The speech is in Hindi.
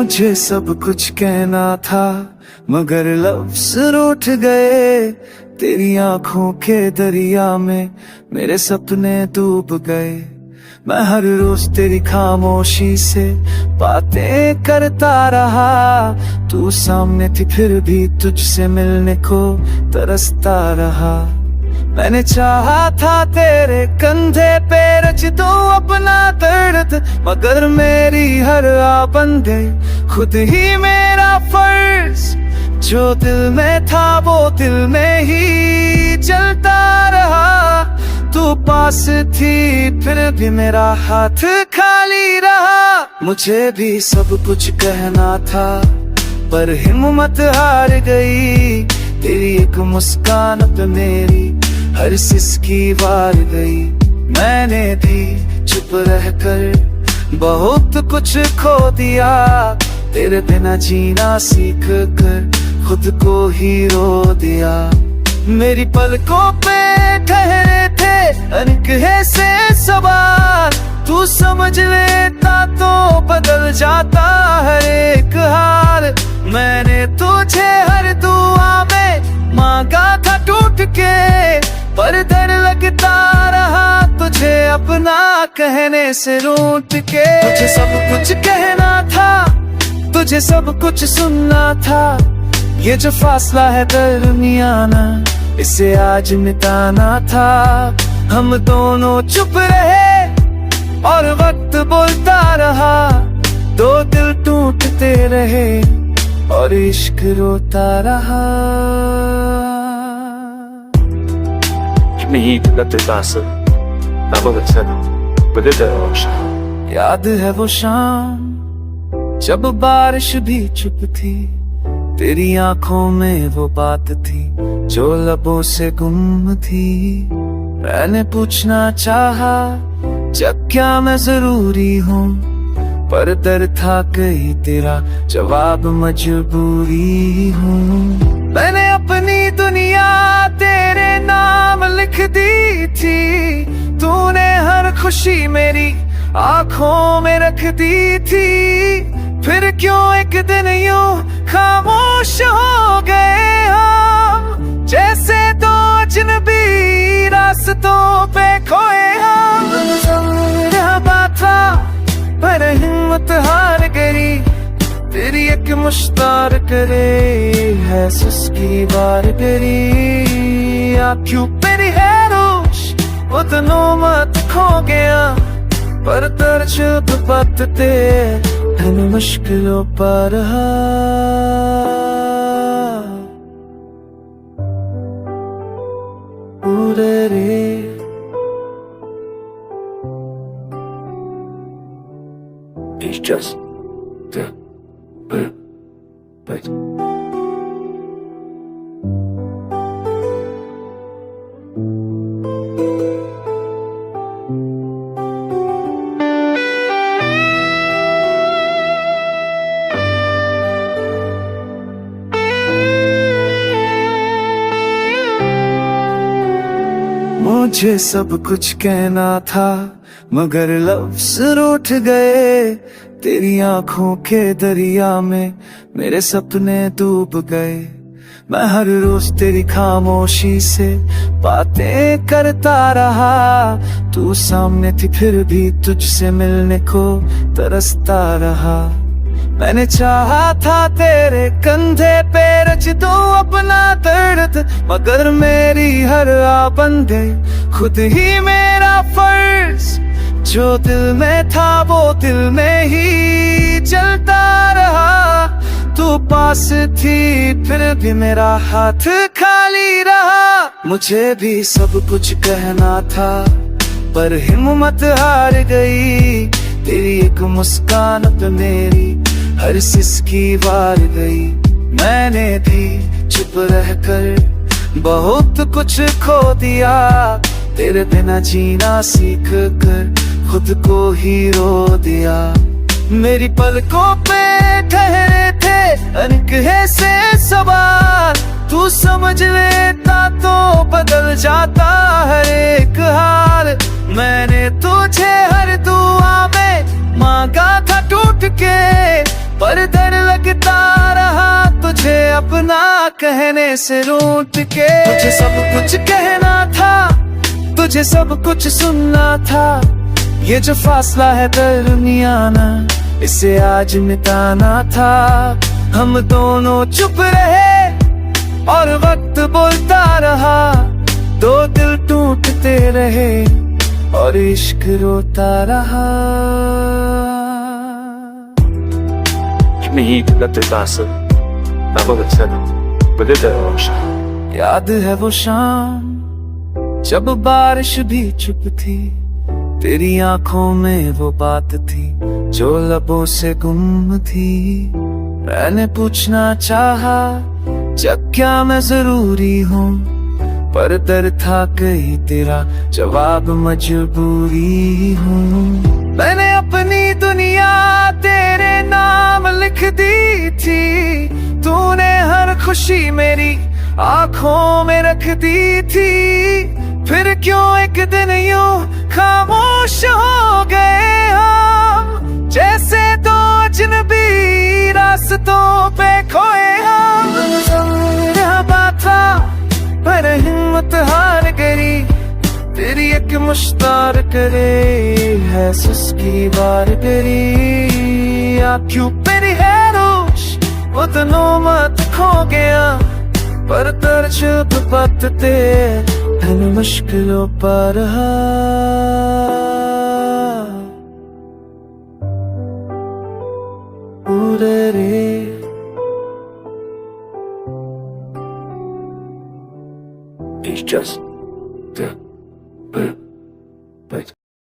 मुझे सब कुछ कहना था मगर लफ्ज़ रूठ गए। तेरी आंखों के दरिया में मेरे सपने डूब गए। मैं हर रोज तेरी खामोशी से बातें करता रहा। तू सामने थी फिर भी तुझसे मिलने को तरसता रहा। मैंने चाहा था तेरे कंधे पे रच दूं अपना दर्द, मगर मेरी हर आ बंदे खुद ही मेरा फर्ज। जो दिल में था वो दिल में ही चलता रहा। तू पास थी फिर भी मेरा हाथ खाली रहा। मुझे भी सब कुछ कहना था पर हिम्मत हार गई। तेरी एक मुस्कान पे मेरी हर सिसकी वार गई। मैंने भी चुप रहकर बहुत कुछ खो दिया। तेरे बिना जीना सीख कर खुद को ही रो दिया। मेरी पलकों पे ठहरे थे अनकहे से सवाल। तू समझ लेता तो बदल जाता हर एक हाल। मैंने तुझे हर दुआ में मांगा था टूट के, पर डर लगता रहा तुझे अपना कहने से रूठ के। तुझे सब कुछ कहना था, तुझे सब कुछ सुनना था। ये जो फासला है दरमियाना इसे आज मिटाना था। हम दोनों चुप रहे और वक्त बोलता रहा। दो दिल टूटते रहे और इश्क रोता रहा। याद है वो शाम जब बारिश भी चुप थी। तेरी आंखों में वो बात थी जो लबों से गुम थी। मैंने पूछना चाहा जब क्या मैं जरूरी हूँ, पर डर था कहीं तेरा जवाब मजबूरी हूँ। मैंने अपनी दुनिया तेरे नाम लिख दी थी। तूने हर खुशी मेरी आंखों में रख दी थी। फिर क्यों एक दिन यूं खामोश हो गए हम, जैसे दो अजनबी रास्तों पे खोए हम। बात था पर हिम्मत हार गई। तेरी एक मुश्तार करे है सुस्की बार गरी। आँखों मेरी है रोश वो दोनों मत खो गया, पर दर्ज बतते इन मुश्किलों पर रहा। पूरे रे It's just the but मुझे सब कुछ कहना था मगर लफ्ज़ रूठ गए। तेरी आंखों के दरिया में मेरे सपने डूब गए। मैं हर रोज तेरी खामोशी से बातें करता रहा। तू सामने थी फिर भी तुझसे मिलने को तरसता रहा। मैंने चाहा था तेरे कंधे पे रच दूं अपना दर्द, मगर मेरी हर आ बंदे खुद ही मेरा फर्ज। जो दिल में था वो दिल में ही चलता रहा। तू पास थी फिर भी मेरा हाथ खाली रहा। मुझे भी सब कुछ कहना था पर हिम्मत हार गई। तेरी एक मुस्कान पे मेरी हर सिसकी वार गई। मैंने भी चुप रहकर बहुत कुछ खो दिया। तेरे बिना जीना सीख कर खुद को ही रो दिया। मेरी पलकों पे ठहरे थे अनकहे से सवाल। तू समझ लेता तो बदल जाता हर एक हाल। मैंने तुझे हर दुआ में मांगा था टूट के, पर डर लगता रहा तुझे अपना कहने से रूठ के। तुझे सब कुछ कहना था, तुझे सब कुछ सुनना था। ये जो फासला है दरमियाना, इसे आज मिटाना था। हम दोनों चुप रहे और वक्त बोलता रहा। दो दिल टूटते रहे और इश्क रोता रहा। याद है वो शाम जब बारिश भी चुप थी, तेरी आंखों में वो बात थी जो लबों से गुम थी। मैंने पूछना चाहा जब क्या मैं जरूरी हूँ, पर डर था कहीं तेरा जवाब मजबूरी हूँ। मैंने अपनी दुनिया तेरे नाम लिख दी थी, तूने हर खुशी मेरी आंखों में रख दी थी। फिर क्यों एक दिन यूं खामोश हो गए हम, जैसे दो अजनबी रास्तों पे खोए हम। बात था पर हिम्मत हार गई, तेरी एक मुश्तार करे है सुस्की बार करी। आँखों मेरी है रोश वो दोनों मत खो गया, पर दर्ज दुपट्टे इन मुश्किलों पर रहा। पूरे रे It's just the